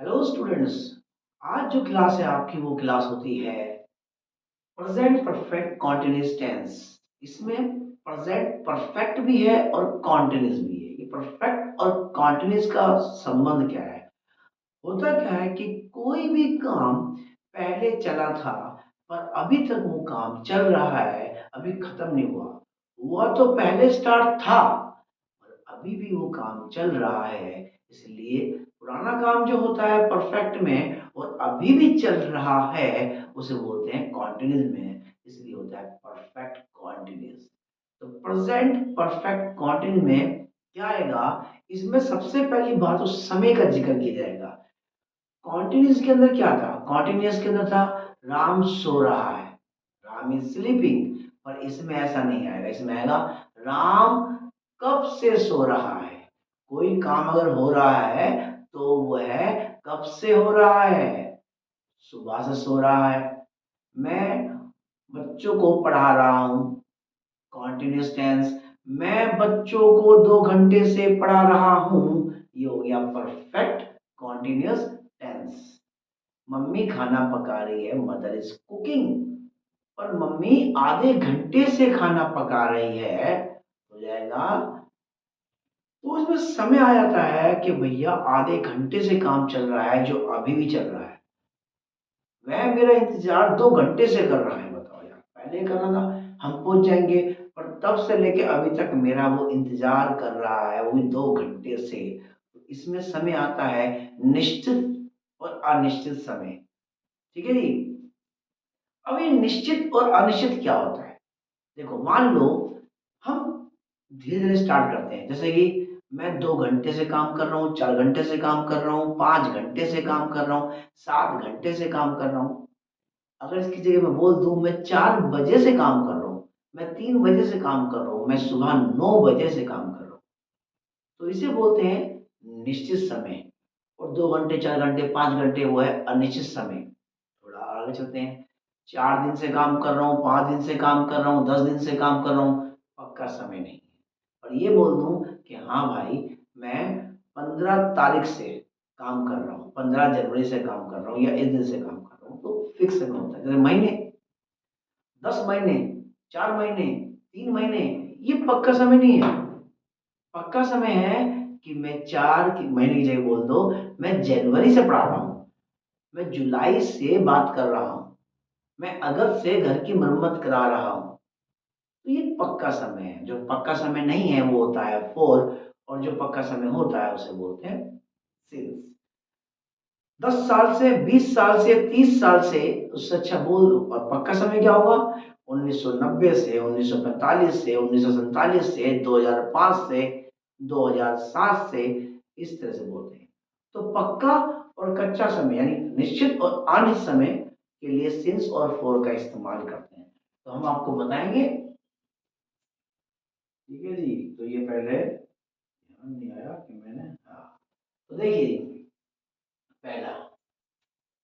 Hello students. आज जो class है आपकी वो क्लास होती है प्रेजेंट परफेक्ट कॉन्टिन्यूअस टेंस। इसमें प्रेजेंट परफेक्ट भी है और कॉन्टिन्यूअस भी है। ये परफेक्ट और कॉन्टिन्यूअस का संबंध क्या है? होता क्या है कि कोई भी काम पहले चला था पर अभी तक वो काम चल रहा है, अभी खत्म नहीं हुआ। हुआ तो पहले स्टार्ट था और अभी भी वो काम चल रहा है। इसलिए पुराना काम जो होता है परफेक्ट में और अभी भी चल रहा है उसे बोलते हैं कॉन्टिन्यूस में, इसलिए होता है परफेक्ट कॉन्टिन्यूस। तो प्रेजेंट परफेक्ट कॉन्टिन्यूस में क्या आएगा? इसमें सबसे पहली बात तो समय का जिक्र किया जाएगा। कॉन्टिन्यूस के अंदर क्या था? कॉन्टिन्यूस के अंदर था राम सो रहा है, राम इज स्लीपिंग। पर इसमें ऐसा नहीं आएगा, इसमें आएगा राम कब से सो रहा है। कोई काम अगर हो रहा है तो वह कब से हो रहा है? सुबह से सो रहा है। मैं बच्चों को पढ़ा रहा हूँ, कॉन्टिन्यूस टेंस। मैं बच्चों को 2 घंटे से पढ़ा रहा हूँ, ये हो गया परफेक्ट कॉन्टिन्यूस टेंस। मम्मी खाना पका रही है, मदर इज कुकिंग। पर मम्मी आधे घंटे से खाना पका रही है, हो जाएगा। तो उसमें समय आ जाता है कि भैया आधे घंटे से काम चल रहा है जो अभी भी चल रहा है। वह मेरा इंतजार 2 घंटे से कर रहा है। बताओ यार, पहले कर रहा था हम पहुंच जाएंगे, पर तब से लेके अभी तक मेरा वो इंतजार कर रहा है, वो भी 2 घंटे से। तो इसमें समय आता है निश्चित और अनिश्चित समय। ठीक है जी। अब ये निश्चित और अनिश्चित क्या होता है? देखो, मान लो हम धीरे धीरे स्टार्ट करते हैं, जैसे कि मैं 2 घंटे से काम कर रहा हूँ, 4 घंटे से काम कर रहा हूँ, 5 घंटे से काम कर रहा हूँ, 7 घंटे से काम कर रहा हूँ। अगर इसकी जगह मैं बोल दूं मैं 4 बजे से काम कर रहा हूँ, मैं 3 बजे से काम कर रहा हूँ, मैं सुबह 9 बजे से काम कर रहा हूँ, तो इसे बोलते हैं निश्चित समय। और 2 घंटे, 4 घंटे, 5 घंटे वो है अनिश्चित समय। थोड़ा आगे चलते हैं। 4 दिन से काम कर रहा हूँ, 5 दिन से काम कर रहा हूँ, 10 दिन से काम कर रहा हूँ, पक्का समय नहीं है। और ये बोल दूं कि हाँ भाई, मैं 15 तारीख से काम कर रहा हूँ, 15 जनवरी से काम कर रहा हूँ, या इस दिन से काम कर रहा हूँ, तो फिक्स समय होता है। जैसे महीने, 10 महीने, 4 महीने, 3 महीने, ये पक्का समय नहीं है। पक्का समय है कि मैं 4 महीने की जगह बोल दो मैं जनवरी से पढ़ा रहा हूँ, मैं जुलाई से बात कर रहा हूँ, मैं अगस्त से घर की मरम्मत करा रहा हूँ। तो ये पक्का समय है। जो पक्का समय नहीं है वो होता है फोर, और जो पक्का समय होता है उसे बोलते हैं सिंस। 10 साल से, 20 साल से, 30 साल से, उससे अच्छा बोल दो। और पक्का समय क्या होगा? 1990 से, 1945 से, 1947 से, 2005 से, 2007 से, इस तरह से बोलते हैं। तो पक्का और कच्चा समय यानी निश्चित और अनिश्चित समय के लिए सिंस और फोर का इस्तेमाल करते हैं। तो हम आपको बताएंगे। ठीक है जी। तो ये पहले ध्यान नहीं आया कि मैंने, हाँ, तो देखिए, पहला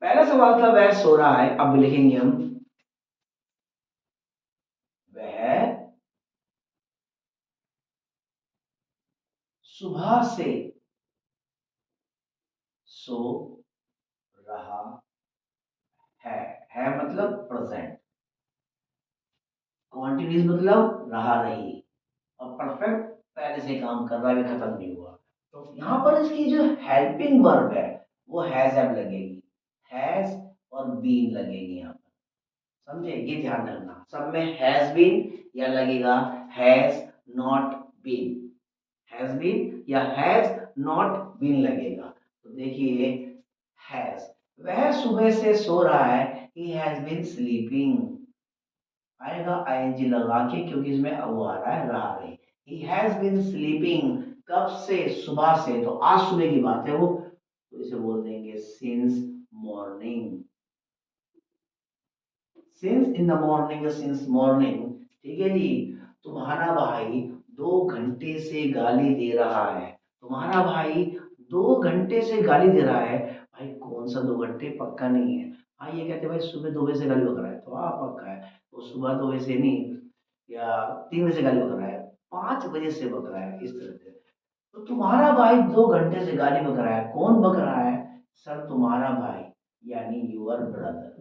पहला सवाल था वह सो रहा है। अब लिखेंगे हम वह सुबह से सो रहा है। है मतलब प्रेजेंट, कॉन्टिन्यूस मतलब रहा रही, और परफेक्ट पहले से काम कर रहा है, अभी खत्म नहीं हुआ। तो यहाँ पर इसकी जो हेल्पिंग वर्ब है वो हैज अब लगेगी, हैज और बीन लगेगी यहाँ पर। समझे? ये ध्यान रखना, सब में हैज बीन या लगेगा has not been, has been या हैज नॉट बीन लगेगा। तो देखिए, हैज, वह सुबह से सो रहा है, ही हैज बीन स्लीपिंग, आएगा आईएनजी लगा के, क्योंकि इसमें वो आ रहा है रहा रही। ही हैज बीन स्लीपिंग, कब से? सुबह से, तो आज सुबह की बात है वो, तो इसे बोल देंगे since morning, since in the morning या सिंस मॉर्निंग। ठीक है जी। तुम्हारा भाई 2 घंटे से गाली दे रहा है, तुम्हारा भाई 2 घंटे से गाली दे रहा है। भाई कौन सा 2 घंटे? पक्का नहीं है। हाँ, ये कहते हैं भाई सुबह 2 बजे से गाली बक रहा है, तो हाँ पक्का है, वो सुबह 2 बजे से नहीं, या 3 बजे से गाली बक रहा है, 5 बजे से बक रहा है, इस तरह से। तो तुम्हारा भाई 2 घंटे से गाली बक रहा है, कौन बक रहा है? सर तुम्हारा भाई, यानी यूर ब्रदर।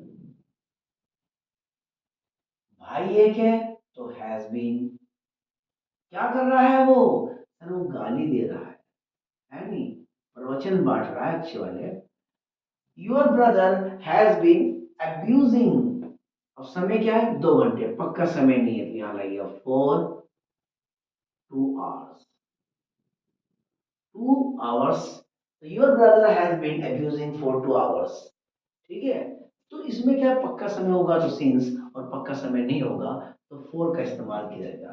भाई एक है तो हैज बीन। क्या कर रहा है वो? सर वो गाली दे रहा है नहीं, प्रवचन बांट रहा है अच्छे वाले। Your brother has been abusing. अब समय क्या है? 2 घंटे, पक्का समय नहीं है तो यहाँ लगेगा फॉर 2 आवर्स। 2 आवर्स, तो your brother has been abusing for 2 hours. ठीक है, तो इसमें क्या पक्का समय होगा तो सिंस, और पक्का समय नहीं होगा तो फॉर का इस्तेमाल किया जाएगा।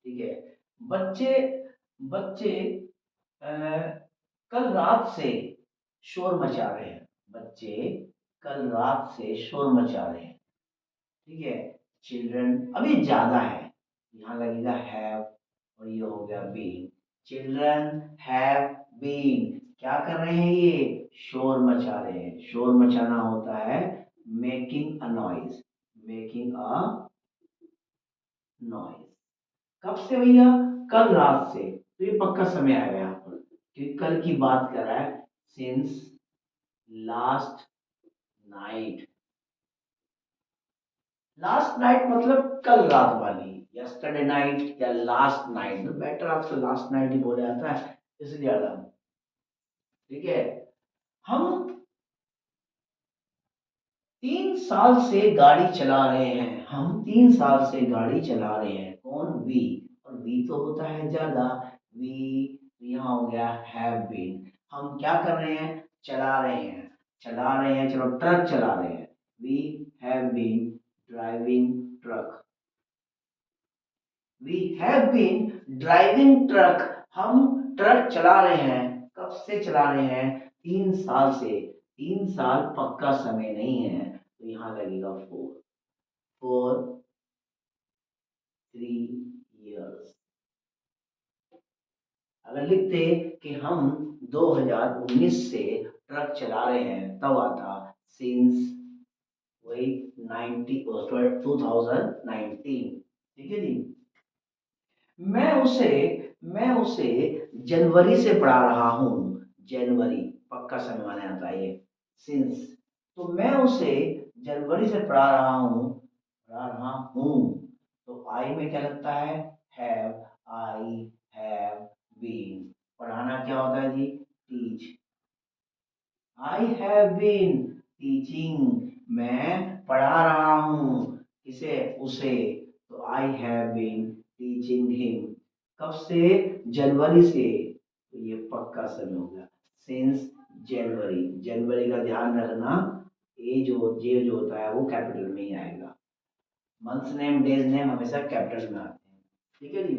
ठीक है, बच्चे बच्चे अ, कल रात से शोर मचा रहे हैं। बच्चे कल रात से शोर मचा रहे हैं। ठीक है, चिल्ड्रन अभी ज्यादा है, यहाँ लगेगा हैव, और ये हो गया बीन। चिल्ड्रन हैव बीन, क्या कर रहे हैं ये? शोर मचा रहे हैं। शोर मचाना होता है making a noise, making a noise. कब से भैया? कल रात से, तो ये पक्का समय आएगा यहाँ पर, क्योंकि कल की बात कर रहा है। Since last night. Last night मतलब कल रात वाली, यस्टरडे नाइट या लास्ट नाइट, तो बेटर आपसे लास्ट नाइट ही बोला जाता है, इसलिए ज्यादा। ठीक है, हम 3 साल से गाड़ी चला रहे हैं। हम 3 साल से गाड़ी चला रहे हैं। कौन? वी। और वी तो होता है ज्यादा। वी, यहाँ हो गया हैव बीन। हम क्या कर रहे हैं? चला रहे हैं। चला रहे हैं, चलो ट्रक चला रहे हैं। We have been driving truck. We have been driving truck. हम ट्रक चला रहे हैं। कब से चला रहे हैं? 3 साल से। 3 साल पक्का समय नहीं है तो यहाँ लगेगा फोर। For 3 years। अगर लिखते कि हम 2019 से ट्रक चला रहे हैं, तब आता सिंस, वही 2019। ठीक है जी। मैं उसे मैं उसे जनवरी से पढ़ा रहा हूँ। जनवरी पक्का समय माना जाता है ये, सिंस। तो मैं उसे जनवरी से पढ़ा रहा हूँ। तो आई में क्या लगता है? हैव। I have been. पढ़ाना क्या होता है जी? Teach. I have been teaching. मैं पढ़ा रहा हूँ। किसे? उसे। तो I have been teaching him. कब से? जनवरी से। तो ये पक्का समय होगा, सिंस जनवरी। जनवरी का ध्यान रखना, जे जो होता है वो कैपिटल में ही आएगा। मंथ्स नेम, डेज नेम हमेशा कैपिटल में आते हैं। ठीक है जी।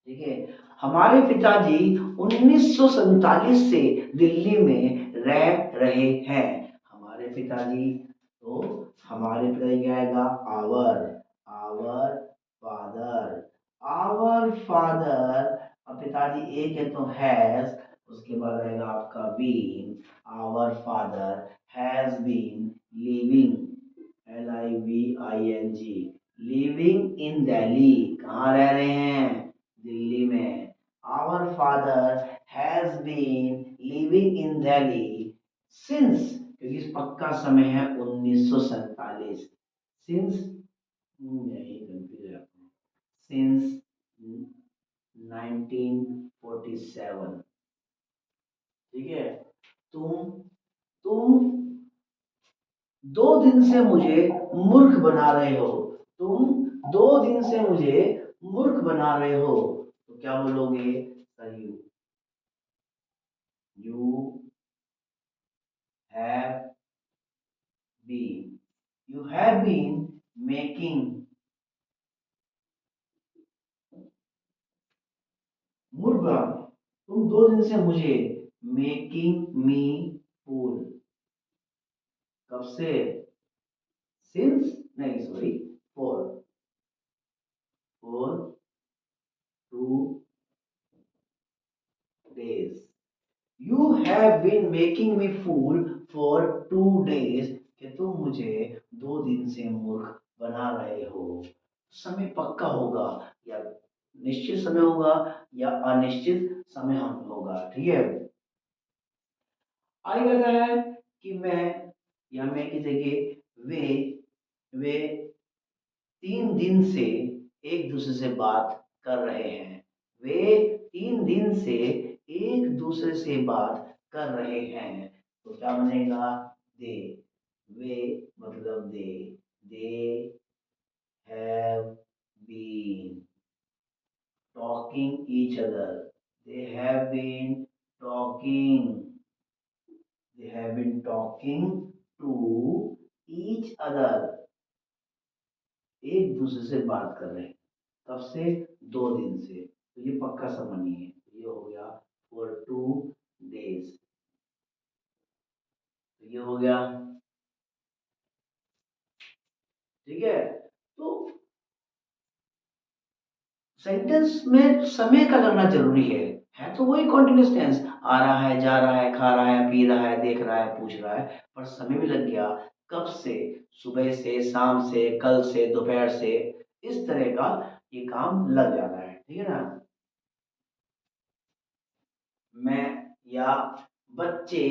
ठीक है, हमारे पिताजी 1947 से दिल्ली में रह रहे हैं। हमारे पिताजी, तो हमारे पिताजी क्या आएगा? Our. Our father. Our father. अब पिताजी एक है तो हैज, उसके बाद आएगा आपका been. Our father has been living, LIVING, living in Delhi. कहाँ रह रहे हैं? दिल्ली में। Our father has been living in Delhi since, क्योंकि पक्का समय है 1947। सिंस, यही कंफ्यूज है, सिंस 1947। ठीक है, तुम तुम 2 दिन से मुझे मूर्ख बना रहे हो। तुम 2 दिन से मुझे मूर्ख बना रहे हो, तो क्या बोलोगे? Sir you have been, you have been making, मूर्ख बनाना। तुम 2 दिन से मुझे मेकिंग मी फूल। कब से? सिंस, नहीं sorry, for for 2 days। You have been making me fool for 2 days, कि तुम मुझे 2 दिन से मूर्ख बना रहे हो। समय पक्का होगा, या निश्चित समय होगा, या अनिश्चित समय हम होगा। ठीक है, आगे कहता है कि मैं या मैं की जगह वे 3 दिन से एक दूसरे से बात कर रहे हैं। वे 3 दिन से एक दूसरे से बात कर रहे हैं। तो क्या बनेगा? दे। वे मतलब they have been talking each other. They have been talking. They have been talking to each other. एक दूसरे से बात कर रहे हैं। कब से? 2 दिन से। तो ये पक्का समझ नहीं है। ये हो गया फॉर 2 days। तो ये हो गया। ठीक है। तो सेंटेंस में समय का लगना जरूरी है तो वही कॉन्टिन्यूस टेंस। आ रहा है, जा रहा है, खा रहा है, पी रहा है, देख रहा है, पूछ रहा है, पर समय भी लग गया। कब से? सुबह से, शाम से, कल से, दोपहर से। इस तरह का ये काम लग जाता है। ठीक है ना? मैं या बच्चे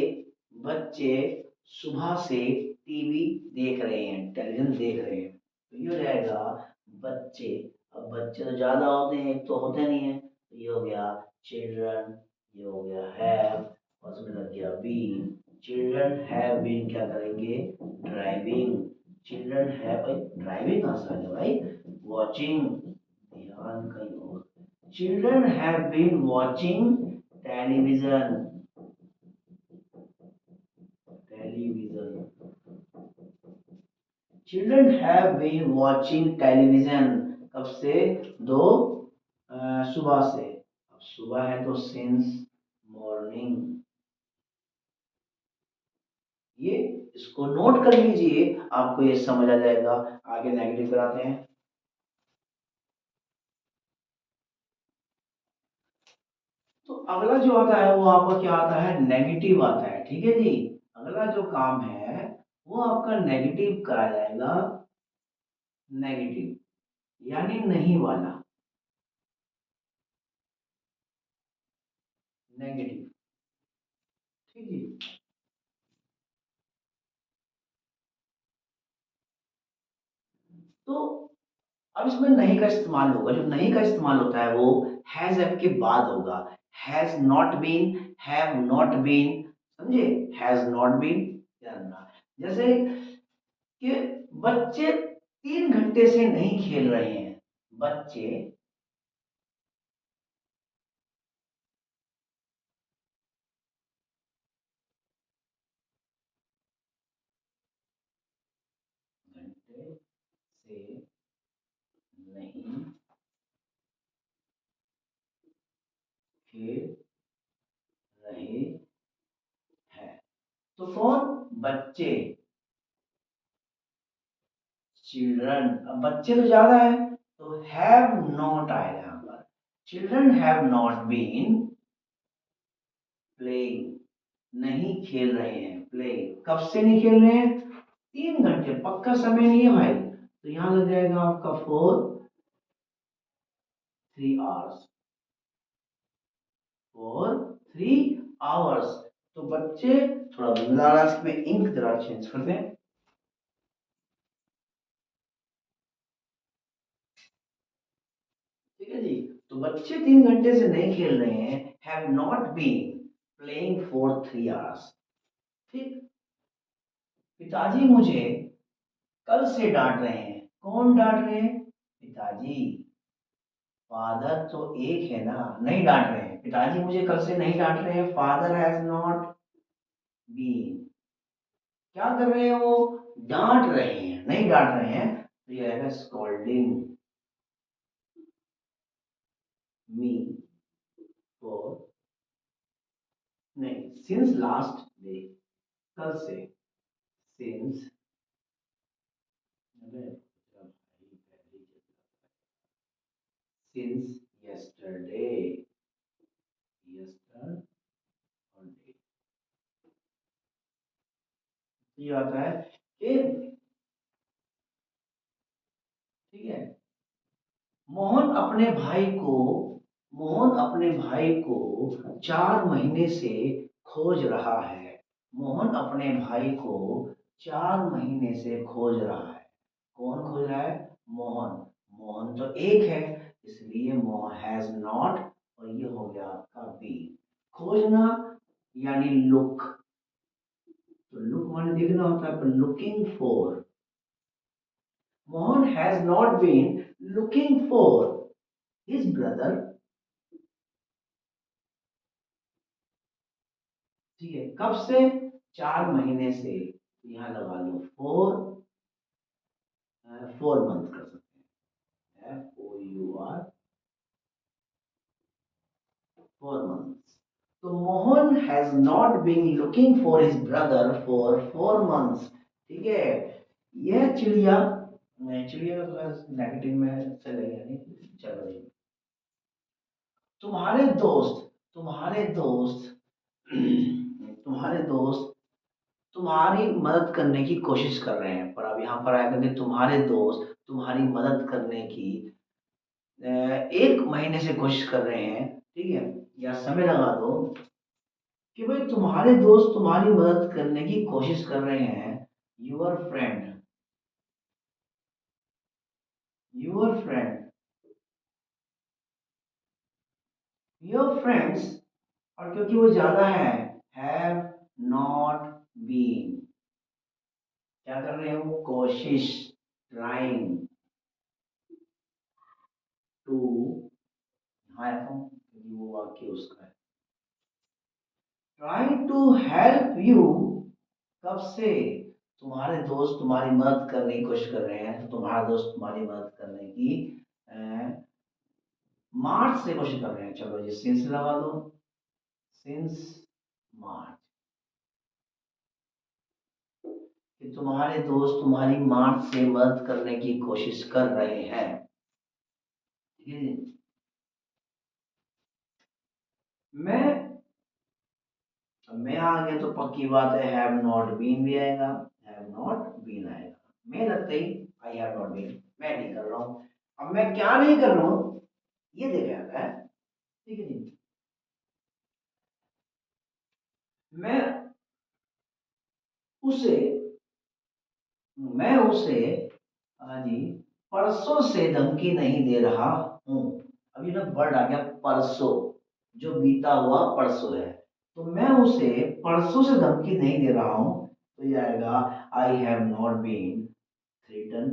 बच्चे सुबह से टीवी देख रहे हैं, टेलीविजन देख रहे हैं। तो ये हो जाएगा बच्चे। अब बच्चे तो ज्यादा होते हैं, एक तो होते नहीं है। तो ये हो गया चिल्ड्रन। ये हो गया हैव और उसमें लग गया बीन। चिल्ड्रन हैव बीन क्या करेंगे? ड्राइविंग। चिल्ड्रन हैव भाई ड्राइविंग कहाँ से आ गया भाई? वॉचिंग। ध्यान कहीं और। Children have been watching television. Television. Children have been watching television. कब से? दो सुबह से। अब सुबह है तो सिंस मॉर्निंग। ये इसको नोट कर लीजिए, आपको ये समझ आ जाएगा। आगे नेगेटिव कराते हैं। तो अगला जो आता है वो आपका क्या आता है? नेगेटिव आता है। ठीक है जी। अगला जो काम है वो आपका नेगेटिव करा जाएगा। नेगेटिव यानी नहीं वाला। नेगेटिव। ठीक है। तो अब इसमें नहीं का इस्तेमाल होगा। जो नहीं का इस्तेमाल होता है वो हैज एब के बाद होगा। Has not been, have not been. समझे? हैज नॉट बीन जानना। जैसे कि बच्चे 3 घंटे से नहीं खेल रहे हैं। बच्चे घंटे से नहीं खेल रहे हैं। तो कौन? बच्चे। चिल्ड्रन। अब बच्चे तो ज्यादा है तो हैव नॉट आएगा यहाँ पर। Children have not been playing. नहीं खेल रहे हैं। प्लेइंग। कब से नहीं खेल रहे हैं? 3 घंटे। पक्का समय नहीं है भाई, तो यहाँ लग जाएगा आपका फॉर 3 आवर्स। For 3 hours. तो बच्चे थोड़ा धुंधला रहा है, इसमें इंक जरा चेंज कर दें। ठीक है जी। तो बच्चे 3 घंटे से नहीं खेल रहे हैं। Have not been playing for 3 hours. ठीक। पिताजी मुझे कल से डांट रहे हैं। कौन डांट रहे हैं? पिताजी। फादर तो एक है ना, नहीं डांट रहे हैं। पिताजी मुझे कल से नहीं डांट रहे हैं। फादर हैज नॉट बीन क्या कर रहे हैं? वो डांट रहे हैं, नहीं डांट रहे हैं। तो ये आएगा स्कॉल्डिंग मी फॉर, नहीं, सिंस लास्ट डे। कल से। Since since yesterday. यस्टरडे। ये आता है कि ठीक है, मोहन अपने भाई को मोहन अपने भाई को 4 महीने से खोज रहा है। मोहन अपने भाई को 4 महीने से खोज रहा है। कौन खोज रहा है? मोहन। मोहन तो एक है, इसलिए मोहन हैज नॉट, और ये हो गया आपका बी। खोजना यानी लुक, तो लुक माने देखना होता है, पर looking for. Mohan has not been looking for his brother. ठीक है, कब से? 4 महीने से। यहाँ लगा लो 4 मंथ कर सकते हैं, FOUR, 4 months. तो Mohan has not been looking for his brother for 4 months। ठीक है, यह चिड़िया, चिड़िया का थोड़ा नेगेटिव में चलेगा नहीं, चलो जी। तुम्हारे दोस्त, तुम्हारे दोस्त तुम्हारे दोस्त तुम्हारी मदद करने की कोशिश कर रहे हैं, पर अब यहाँ पर आया करके तुम्हारे दोस्त तुम्हारी मदद करने की 1 महीने से कोशिश कर रहे हैं। ठीक है, या समय लगा दो कि भाई तुम्हारे दोस्त तुम्हारी मदद करने की कोशिश कर रहे हैं। Your friend, your friend, your friends, और क्योंकि वो ज्यादा है, हैव नॉट बीन, क्या कर रहे हो? कोशिश, ट्राइंग टू, हाँ क्योंकि वो वाक्य उसका है, ट्राइंग टू हेल्प यू। कब से? तुम्हारे दोस्त तुम्हारी मदद करने की कोशिश कर रहे हैं, तो तुम्हारा दोस्त तुम्हारी मदद करने की मार्च से कोशिश कर रहे हैं। चलो जी, सिंस लगा दो, सिंस मार्च, कि तुम्हारे दोस्त तुम्हारी मार्च से मदद करने की कोशिश कर रहे हैं। ठीक है जी। मैं, मैं आ गया तो पक्की बात है हैव नॉट बीन भी आएगा, हैव नॉट बीन आएगा। मैं लगता ही आई हैव नॉट बीन, मैं नहीं कर रहा हूं। अब मैं क्या नहीं कर रहा हूं, ये देखा जाता है। ठीक है जी, मैं उसे, मैं उसे, हाँ जी, परसों से धमकी नहीं दे रहा हूँ। अभी ना वर्ड आ गया परसों, जो बीता हुआ परसों है, तो मैं उसे परसों से धमकी नहीं दे रहा हूँ, तो ये आएगा आई have not been threaten,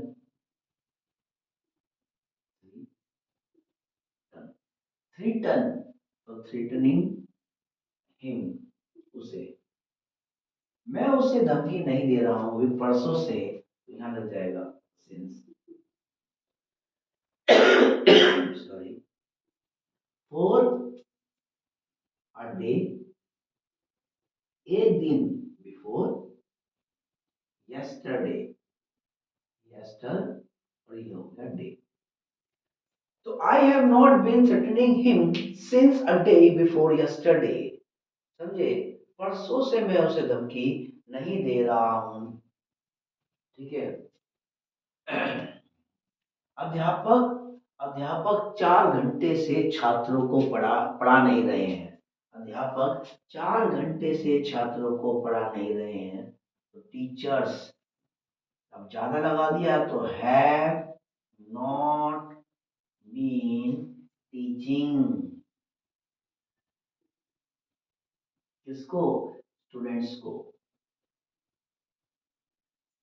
threaten, तो थ्रीटनिंग हिम, उसे, मैं उसे धमकी नहीं दे रहा हूँ अभी परसों से, तो यहाँ लग जाएगा since, sorry, for a day, एक दिन, बिफोर यस्टरडे, यस्टर, और ये हो गया डे। तो I have not been threatening him since a day before yesterday. समझे? परसों से मैं उसे धमकी नहीं दे रहा हूं। ठीक है, अध्यापक, अध्यापक 4 घंटे से छात्रों को पढ़ा नहीं रहे हैं। अध्यापक 4 घंटे से छात्रों को पढ़ा नहीं रहे हैं, तो टीचर्स, अब ज्यादा लगा दिया तो हैव नॉट बीन टीचिंग, किसको? स्टूडेंट्स को,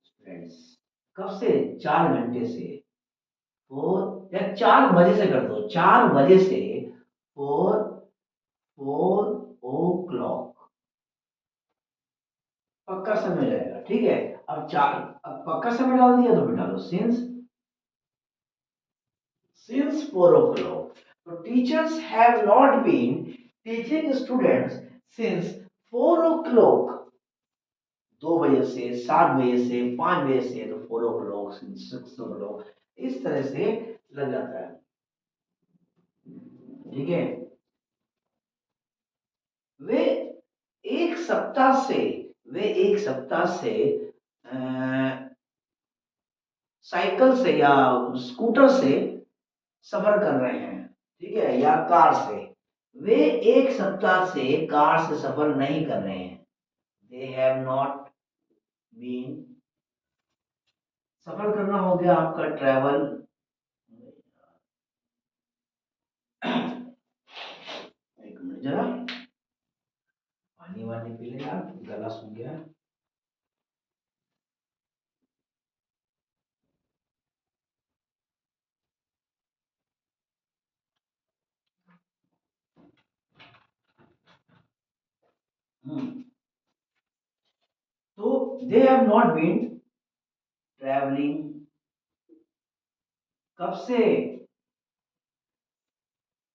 स्टूडेंट्स। कब से? 4 घंटे से, 4 या 4 बजे से कर दो, 4 बजे से, 4 4 o'clock, पक्का समय हो जाएगा। ठीक है, अब 4, अब पक्का समय डाल दिया तो फिर डालो since, since 4 o'clock. So teachers have not been teaching students since 4 o'clock. 2 बजे से, 7 बजे से, 5 बजे से, तो 4 o'clock, 6 o'clock, इस तरह से लग जाता है। ठीक है, वे एक सप्ताह से, वे एक सप्ताह से साइकिल से या स्कूटर से सफर कर रहे हैं। ठीक है, या कार से, वे एक सप्ताह से कार से सफर नहीं कर रहे हैं। दे हैव नॉट बीन, सफर करना हो गया आपका ट्रैवल। एक मिनट जरा, पानी वानी पी ले यार, गला सूख गया है। हम्म, तो they have not been travelling, कब से,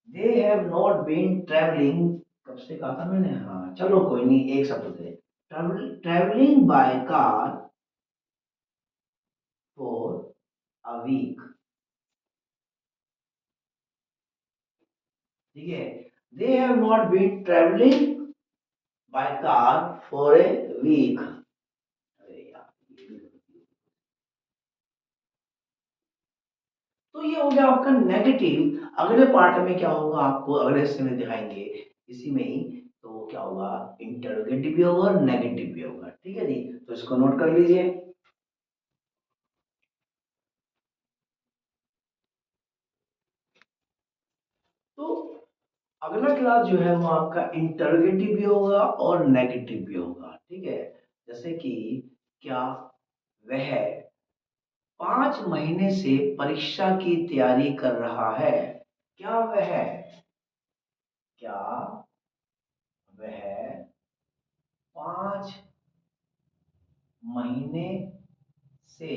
they have not been travelling, कब से कहा था मैंने, हाँ चलो कोई नहीं, एक शब्द से, travelling by car for a week, ठीक है, they have not been travelling by car for a week. अरे यार, तो ये हो गया आपका नेगेटिव। अगले पार्ट में क्या होगा आपको अगले हिस्से में दिखाएंगे, इसी में ही, तो क्या होगा, इंटरोगेटिव भी होगा और नेगेटिव भी होगा, ठीक है जी, तो इसको नोट कर लीजिए। तो अगला क्लास जो है वो आपका इंटरोगेटिव भी होगा और नेगेटिव भी होगा, ठीक है, जैसे कि क्या वह 5 महीने से परीक्षा की तैयारी कर रहा है, क्या वह, क्या वह 5 महीने से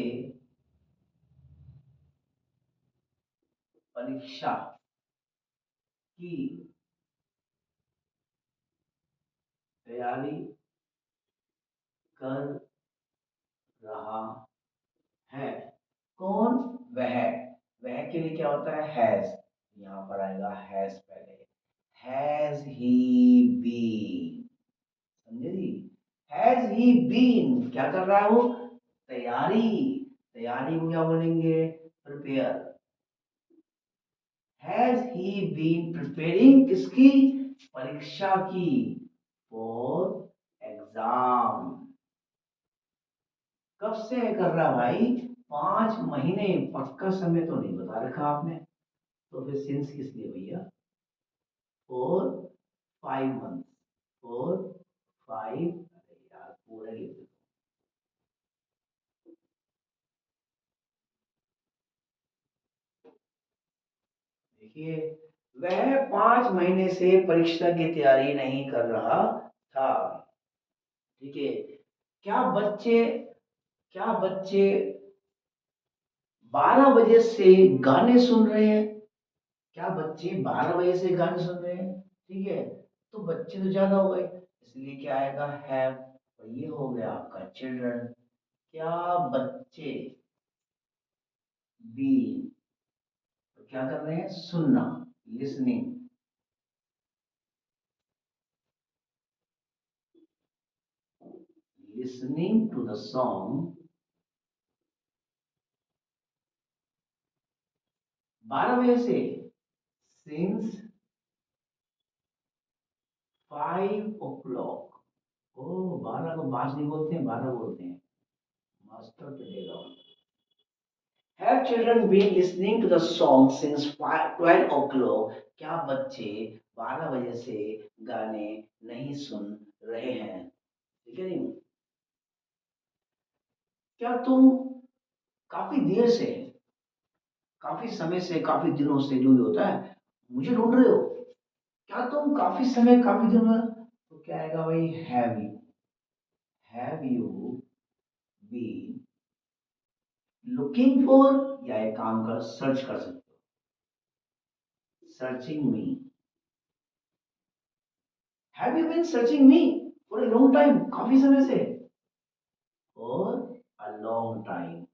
परीक्षा की तैयारी कर रहा है, कौन, वह, वह के लिए क्या होता है, हैज, यहाँ पर आएगा हैज पहले, हैज ही बीन, समझे जी, हैज ही बीन क्या कर रहा है वो, तैयारी, तैयारी को क्या बोलेंगे, prepare, has he been preparing किसकी, परीक्षा की, फॉर एग्जाम, कब से कर रहा भाई, 5 महीने, पक्का समय तो नहीं बता रखा आपने, तो फिर सिंस किस लिए भैया, फोर 5 मंथ, 4 5, अरे यार पूरा लिख दो, देखिए, वह 5 महीने से परीक्षा की तैयारी नहीं कर रहा था, ठीक है, क्या बच्चे, क्या बच्चे 12 बजे से गाने सुन रहे हैं, क्या बच्चे 12 बजे से गाने सुन रहे हैं, ठीक है, तो बच्चे तो ज्यादा हो गए, इसलिए क्या आएगा, हैव, और ये हो गया आपका चिल्ड्रन, क्या बच्चे बी, तो क्या कर रहे हैं, सुनना, listening, listening to the song, 12 बजे से, सिंस 5 o'clock, ओ 12 को 5 नहीं बोलते हैं, 12 बोलते हैं, master पिटेगा। Have children been listening to the song since 12 o'clock? क्या बच्चे 12 बजे से गाने नहीं सुन रहे हैं, ठीक है नहीं, क्या तुम काफी देर से, काफी समय से, काफी दिनों से, जो भी होता है, मुझे ढूंढ रहे हो, क्या तुम काफी समय, काफी दिनों, तो क्या आएगा भाई, have you been looking for, या एक काम कर, सर्च कर सकते हो, searching me, have you been searching me for a long time, काफी समय से, और a long time,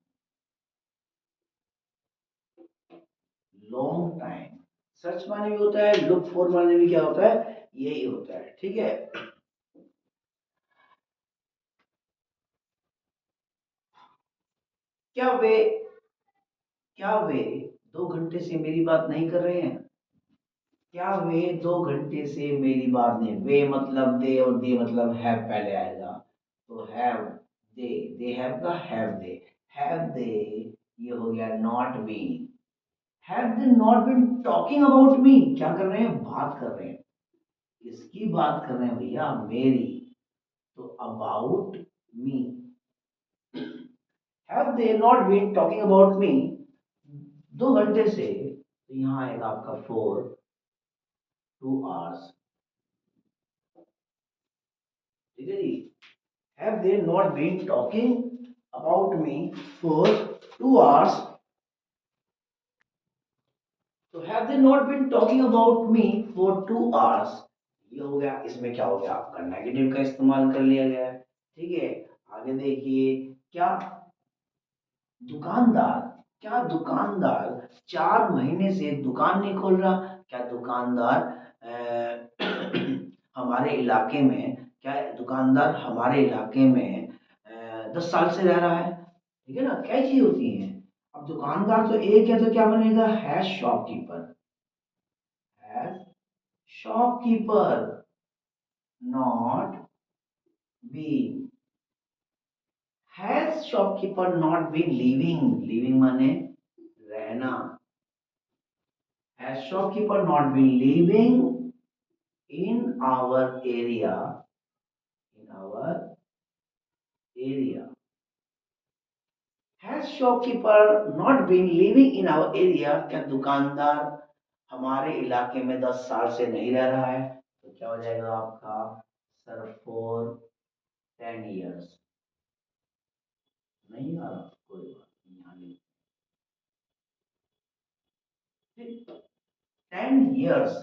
long time, search माने भी होता है, लुक फॉर माने भी क्या होता है, यही होता है, ठीक है, क्या वे, क्या वे 2 घंटे से मेरी बात नहीं कर रहे हैं, क्या वे 2 घंटे से मेरी बात नहीं, वे मतलब दे और दे मतलब है पहले आएगा, तो हैव, दे हैव का हैव दे, ये हो गया not been. Have they not been talking about me, क्या कर रहे हैं, बात कर रहे हैं, किसकी बात कर रहे हैं भैया, मेरी। तो about me, have they not been talking about me 2 घंटे से, तो यहाँ आएगा आपका फोर 2 आवर्स। ठीक है जी, have they not been talking about me for 2 hours. तो have they not been talking about me for 2 hours, ये हो गया। इसमें क्या हो गया, आपका नेगेटिव का इस्तेमाल कर लिया गया है। ठीक है, आगे देखिए, क्या दुकानदार, क्या दुकानदार 4 महीने से दुकान नहीं खोल रहा, क्या दुकानदार हमारे इलाके में, क्या दुकानदार हमारे इलाके में 10 साल से रह रहा है। ठीक है ना, क्या चीज होती है। अब दुकानदार तो एक है, तो क्या बनेगा, है शॉपकीपर, है shopkeeper, not be. Has shopkeeper not been living, living माने रहना, has shopkeeper not been living in our area, in our area, has shopkeeper not been living in our area, क्या दुकानदार हमारे इलाके में 10 साल से नहीं रह रहा है, तो क्या हो जाएगा आपका सर फॉर 10 years। नहीं आ रहा, कोई बात नहीं, यहाँ नहीं। 10 years,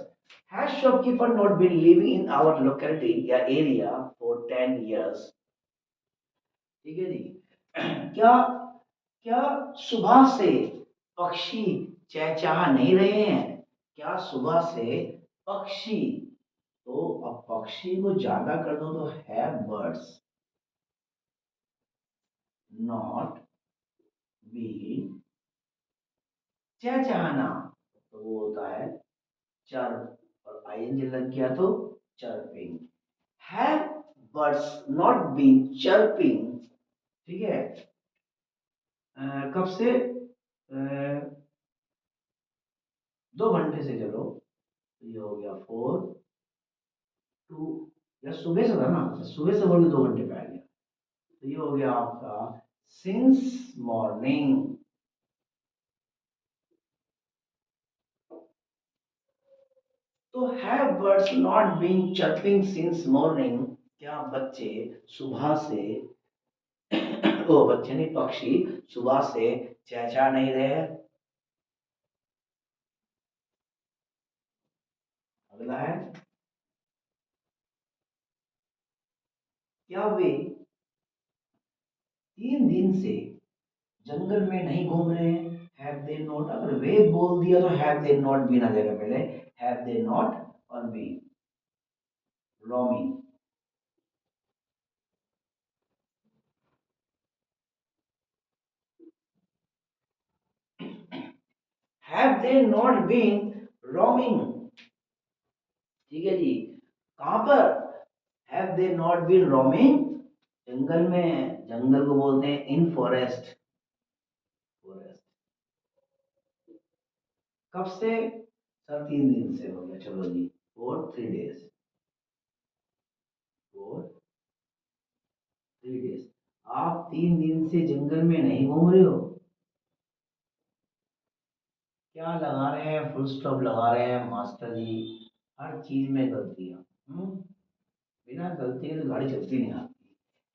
has shopkeeper not been living in our locality या area for 10 years। ठीक है जी, क्या क्या सुबह से पक्षी चहचहा नहीं रहे हैं, क्या सुबह से पक्षी, तो अब पक्षी को ज्यादा कर दो तो है बर्ड्स नॉट बीन, चहचहाना तो वो होता है चर्प, और आईएनजी लग गया तो chirping. Have birds not been chirping, ठीक है, कब से, 2 घंटे से, चलो तो ये हो गया फोर टू, या सुबह से था ना, सुबह से बोल के 2 घंटे पे आ गया, तो ये हो गया आपका सिंस मॉर्निंग। तो have birds not been chirping since morning, क्या बच्चे सुबह से ओ बच्चे नहीं, पक्षी सुबह से चहचहा नहीं रहे हैं। अगला है, क्या वे 3 दिन से जंगल में नहीं घूम रहे हैं, हैव दे नॉट, अगर वे बोल दिया तो हैव दे नॉट बीन आ जाएगा पहले, हैव दे नॉट और be roaming. Have they not been roaming, ठीक है जी, कहां पर, have they not been roaming, जंगल में, जंगल को बोलते हैं इन फॉरेस्ट, फॉरेस्ट। कब से, सर 3 दिन से हो गया, चलो जी, फॉर 3 डेज, फॉर 3 डेज। आप 3 दिन से जंगल में नहीं घूम रहे हो, क्या लगा रहे हैं, फुल स्टॉप लगा रहे हैं मास्टर जी, हर चीज में गलतियां। बिना गलती के तो गाड़ी चलती नहीं आती।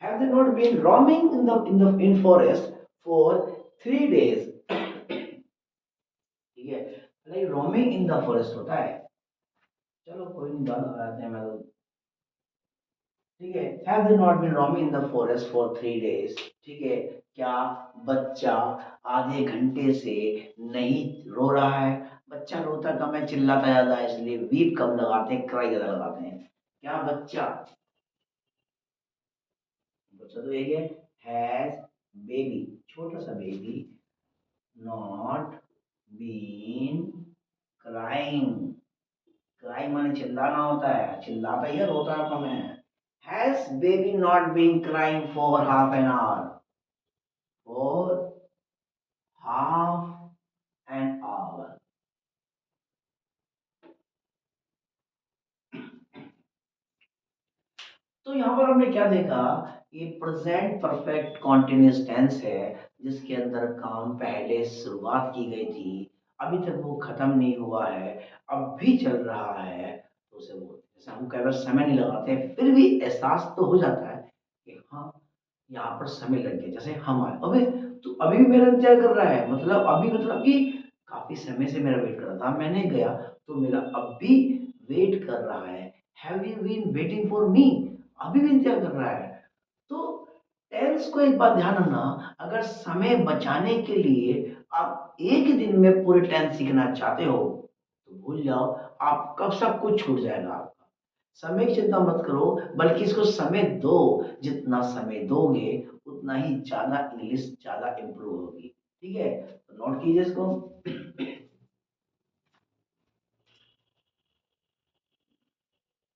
Have they not been roaming in forest for 3 days, ठीक है, like roaming in the forest होता है। चलो कोई नहीं, बात आते हैं, मैं तो, ठीक है, have they not been roaming in the forest for 3 days, ठीक है, क्या बच्चा आधे घंटे से नहीं रो रहा है, बच्चा रोता कम है, चिल्लाता ज्यादा है, इसलिए वीप कम लगाते हैं, क्राई ज्यादा लगाते हैं। क्या बच्चा, बच्चा तो यही है, हैज बेबी, छोटा सा baby not been crying, crying माने चिल्लाना होता है, चिल्लाता ही है, रोता कम है, has baby not been crying for half an hour, for half an hour. तो यहाँ पर हमने क्या देखा, ये प्रेजेंट परफेक्ट कॉन्टिन्यूस टेंस है जिसके अंदर काम पहले शुरुआत की गई थी, अभी तक वो खत्म नहीं हुआ है, अब भी चल रहा है, तो उसे बोलते हैं। जैसे हम कई बार समय नहीं लगाते फिर भी एहसास तो हो जाता है कि हाँ यहाँ पर समय लग गया। जैसे हम आए, अबे तो अभी भी मेरा इंतजार कर रहा है, मतलब अभी मतलब कि काफी समय से मेरा वेट कर रहा था, मैंने गया तो मेरा अब भी वेट कर रहा है। Have you been waiting for me, अभी भी इंतजार कर रहा है। तो टेंस को एक बात ध्यान रखना, अगर समय बचाने के लिए आप एक दिन में पूरे टेंस सीखना चाहते हो तो भूल जाओ, आपका सब कुछ छूट जाएगा आपका। समय की चिंता मत करो, बल्कि इसको समय दो, जितना समय दोगे उतना ही ज्यादा इंग्लिश ज्यादा इंप्रूव होगी। ठीक है, तो नोट कीजिए इसको।